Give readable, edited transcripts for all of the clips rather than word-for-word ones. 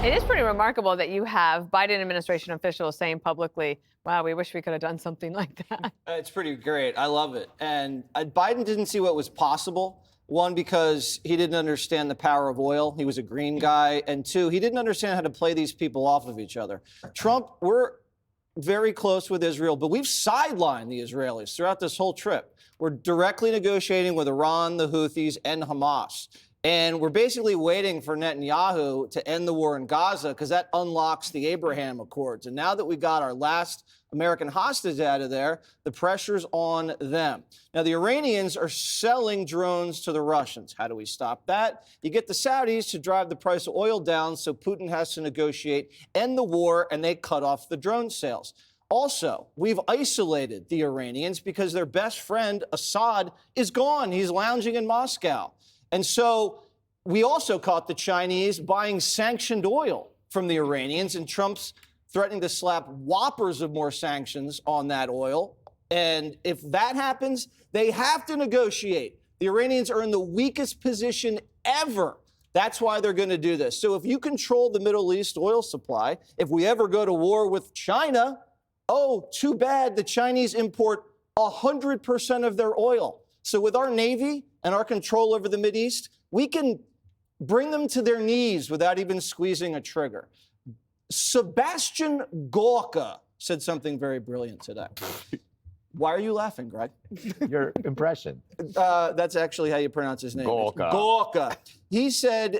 It is pretty remarkable that you have Biden administration officials saying publicly, wow, we wish we could have done something like that. It's pretty great. I love it. And Biden didn't see what was possible. One, because he didn't understand the power of oil. He was a green guy. And two, he didn't understand how to play these people off of each other. Trump, we're very close with Israel, but we've sidelined the Israelis throughout this whole trip. We're directly negotiating with Iran, the Houthis, and Hamas. And we're basically waiting for Netanyahu to end the war in Gaza because that unlocks the Abraham Accords. And now that we got our last American hostage out of there, the pressure's on them. Now, the Iranians are selling drones to the Russians. How do we stop that? You get the Saudis to drive the price of oil down so Putin has to negotiate, end the war, and they cut off the drone sales. Also, we've isolated the Iranians because their best friend, Assad, is gone. He's lounging in Moscow. And so we also caught the Chinese buying sanctioned oil from the Iranians, and Trump's threatening to slap whoppers of more sanctions on that oil. And if that happens, they have to negotiate. The Iranians are in the weakest position ever. That's why they're going to do this. So if you control the Middle East oil supply, if we ever go to war with China, oh, too bad. The Chinese import 100% of their oil. So with our Navy and our control over the Mideast, we can bring them to their knees without even squeezing a trigger. Sebastian Gorka said something very brilliant today. Why are you laughing, Greg? Your impression. That's actually how you pronounce his name. Gorka. Gorka. He said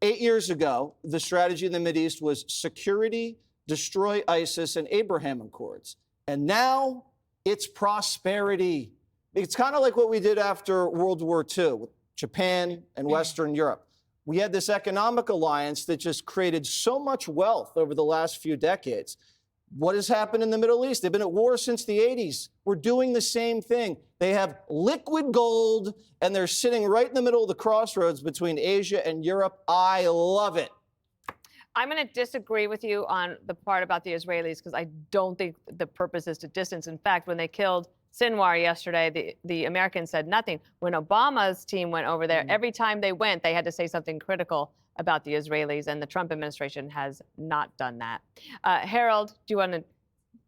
8 years ago, the strategy in the Mideast was security, destroy ISIS, and Abraham Accords. And now it's prosperity. It's kind of like what we did after World War II with Japan and Western Europe. We had this economic alliance that just created so much wealth over the last few decades. What has happened in the Middle East? They've been at war since the 80s. We're doing the same thing. They have liquid gold, and they're sitting right in the middle of the crossroads between Asia and Europe. I love it. I'm going to disagree with you on the part about the Israelis because I don't think the purpose is to distance. In fact, when they killed Sinwar yesterday, the Americans said nothing. When Obama's team went over there, every time they went, they had to say something critical about the Israelis, and the Trump administration has not done that. Harold, do you want to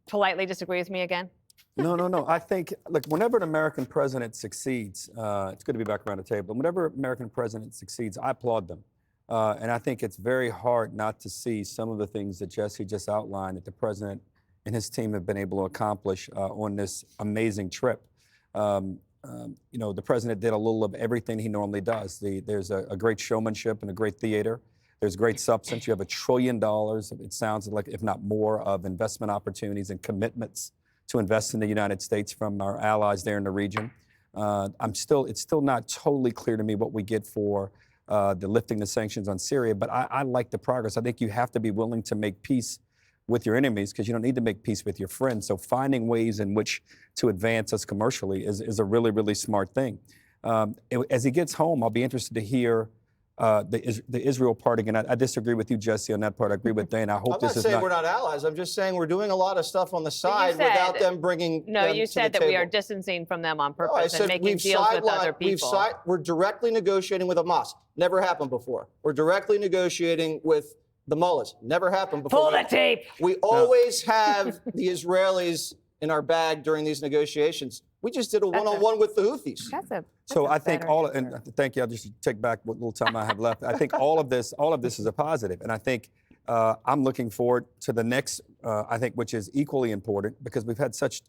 politely disagree with me again? No. I think, look, whenever an American president succeeds, it's good to be back around the table, but whenever an American president succeeds, I applaud them. And I think it's very hard not to see some of the things that Jesse just outlined that the president and his team have been able to accomplish on this amazing trip. The president did a little of everything he normally does. There's a great showmanship and a great theater. There's great substance. You have $1 trillion, it sounds like, if not more, of investment opportunities and commitments to invest in the United States from our allies there in the region. It's still not totally clear to me what we get for the lifting the sanctions on Syria, but I like the progress. I think you have to be willing to make peace with your enemies because you don't need to make peace with your friends. So finding ways in which to advance us commercially is a really, really smart thing. As he gets home, I'll be interested to hear the Israel part again. I disagree with you, Jesse, on that part. I agree with Dan. I hope this is not... I'm not saying we're not allies. I'm just saying we're doing a lot of stuff on the side without them bringing No, them you to said the that we table. are distancing from them on purpose No, I and said making deals with other people. We're directly negotiating with Hamas. Never happened before. We're directly negotiating with the mullahs. Never happened before. Pull the tape. We always have the Israelis in our bag during these negotiations. We just did a one-on-one with the Houthis. So I think thank you. I'll just take back what little time I have left. I think all of this is a positive, and I think I'm looking forward to the next. I think which is equally important because we've had such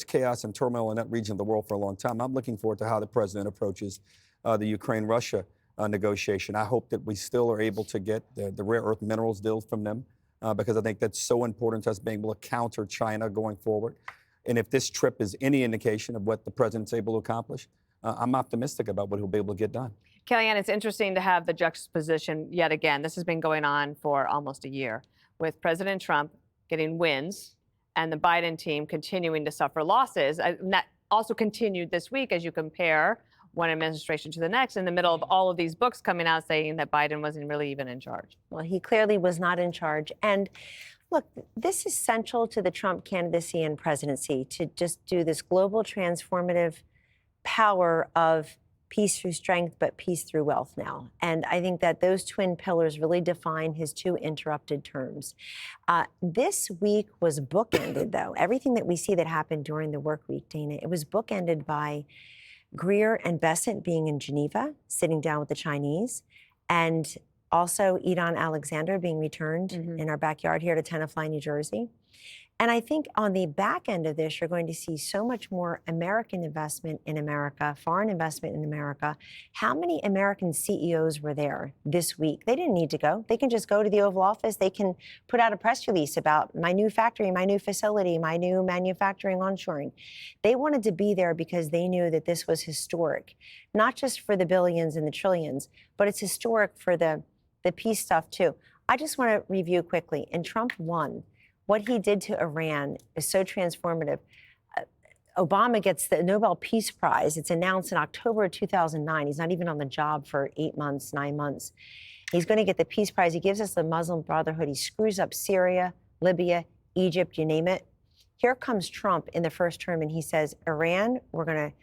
chaos and turmoil in that region of the world for a long time. I'm looking forward to how the president approaches the Ukraine-Russia negotiation. I hope that we still are able to get the rare earth minerals deals from them because I think that's so important to us being able to counter China going forward. And if this trip is any indication of what the president's able to accomplish, I'm optimistic about what he'll be able to get done. Kellyanne, it's interesting to have the juxtaposition yet again. This has been going on for almost a year with President Trump getting wins and the Biden team continuing to suffer losses. And that also continued this week as you compare one administration to the next in the middle of all of these books coming out saying that Biden wasn't really even in charge. Well, he clearly was not in charge. And look, this is central to the Trump candidacy and presidency, to just do this global transformative power of peace through strength, but peace through wealth now. And I think that those twin pillars really define his two interrupted terms. This week was bookended, though. Everything that we see that happened during the work week, Dana, it was bookended by Greer and Bessent being in Geneva, sitting down with the Chinese, and also Edon Alexander being returned in our backyard here to Tenafly, New Jersey. And I think on the back end of this, you're going to see so much more American investment in America, foreign investment in America. How many American CEOs were there this week? They didn't need to go. They can just go to the Oval Office. They can put out a press release about my new factory, my new facility, my new manufacturing onshoring. They wanted to be there because they knew that this was historic, not just for the billions and the trillions, but it's historic for the peace stuff too. I just want to review quickly. And Trump won. What he did to Iran is so transformative. Obama gets the Nobel Peace Prize. It's announced in October of 2009. He's not even on the job for 8 months, 9 months. He's going to get the Peace Prize. He gives us the Muslim Brotherhood. He screws up Syria, Libya, Egypt, you name it. Here comes Trump in the first term, and he says, Iran, we're going to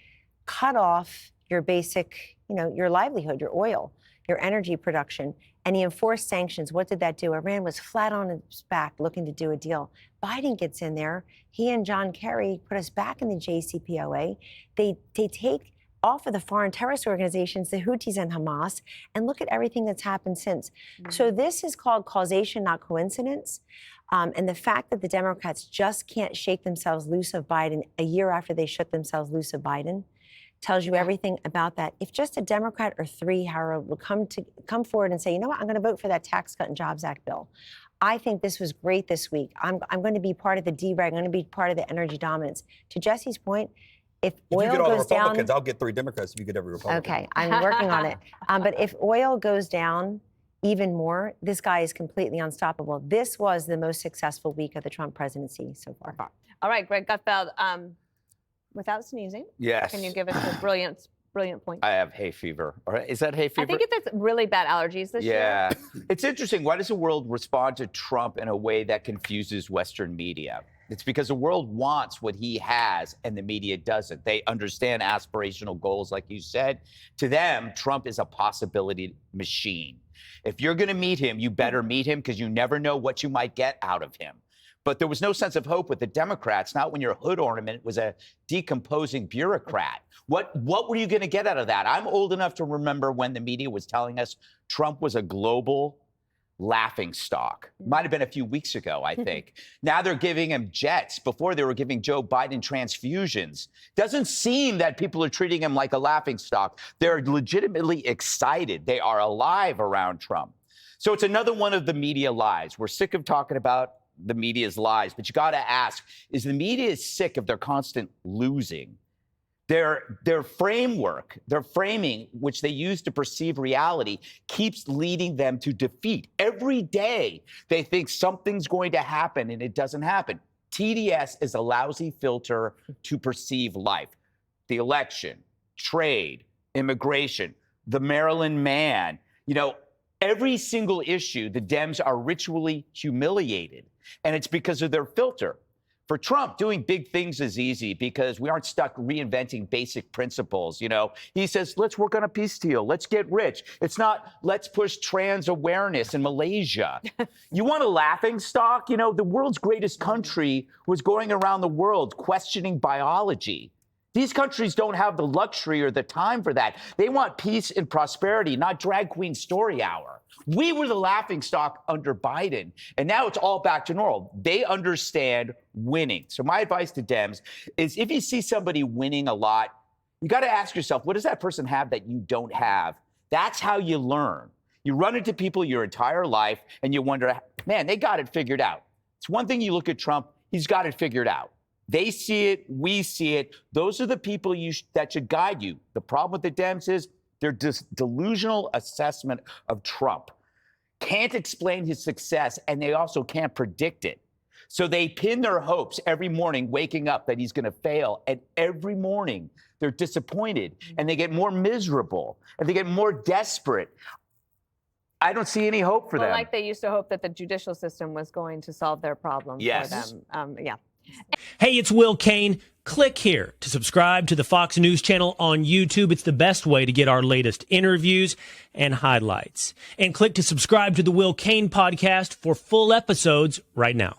cut off your basic, your livelihood, your oil, your energy production. And he enforced sanctions. What did that do? Iran was flat on its back looking to do a deal. Biden gets in there. He and John Kerry put us back in the JCPOA. They take off of the foreign terrorist organizations, the Houthis and Hamas, and look at everything that's happened since. So this is called causation, not coincidence. And the fact that the Democrats just can't shake themselves loose of Biden a year after they shook themselves loose of Biden tells you everything about that. If just a Democrat or three, Harold, will come forward and say, you know what, I'm going to vote for that Tax Cut and Jobs Act bill. I think this was great this week. I'm going to be part of the DREG. I'm going to be part of the energy dominance. To Jesse's point, if oil you get all the goes down, Republicans, I'll get 3 Democrats if you get every Republican. Okay, I'm working on it. But if oil goes down even more, this guy is completely unstoppable. This was the most successful week of the Trump presidency so far. All right, Greg Gutfeld, without sneezing, Yes. can you give us a brilliant point? I have hay fever. All right. Is that hay fever? I think it's really bad allergies this year. Yeah. It's interesting. Why does the world respond to Trump in a way that confuses Western media? It's because the world wants what he has and the media doesn't. They understand aspirational goals, like you said. To them, Trump is a possibility machine. If you're going to meet him, you better meet him because you never know what you might get out of him. But there was no sense of hope with the Democrats, not when your hood ornament was a decomposing bureaucrat. What were you going to get out of that? I'm old enough to remember when the media was telling us Trump was a global laughingstock. Might have been a few weeks ago, I think. Now they're giving him jets. Before they were giving Joe Biden transfusions. Doesn't seem that people are treating him like a laughingstock. They're legitimately excited. They are alive around Trump. So it's another one of the media lies. We're sick of talking about the media's lies, but you got to ask, is the media sick of their constant losing? Their framework, their framing, which they use to perceive reality, keeps leading them to defeat. Every day they think something's going to happen and it doesn't happen. TDS is a lousy filter to perceive life. The election, trade, immigration, the Maryland man, every single issue, the Dems are ritually humiliated. And it's because of their filter. For Trump, doing big things is easy because we aren't stuck reinventing basic principles. He says, let's work on a peace deal. Let's get rich. It's not, let's push trans awareness in Malaysia. You want a laughing stock? The world's greatest country was going around the world questioning biology. These countries don't have the luxury or the time for that. They want peace and prosperity, not drag queen story hour. We were the laughingstock under Biden, and now it's all back to normal. They understand winning. So my advice to Dems is if you see somebody winning a lot, you got to ask yourself, what does that person have that you don't have? That's how you learn. You run into people your entire life, and you wonder, man, they got it figured out. It's one thing you look at Trump, he's got it figured out. They see it, we see it. Those are the people that should guide you. The problem with the Dems is their delusional assessment of Trump can't explain his success, and they also can't predict it. So they pin their hopes every morning waking up that he's going to fail, and every morning they're disappointed, and they get more miserable, and they get more desperate. I don't see any hope for them. Like they used to hope that the judicial system was going to solve their problems Yes. for them. Yeah. Hey, it's Will Kane. Click here to subscribe to the Fox News channel on YouTube. It's the best way to get our latest interviews and highlights. And click to subscribe to the Will Kane podcast for full episodes right now.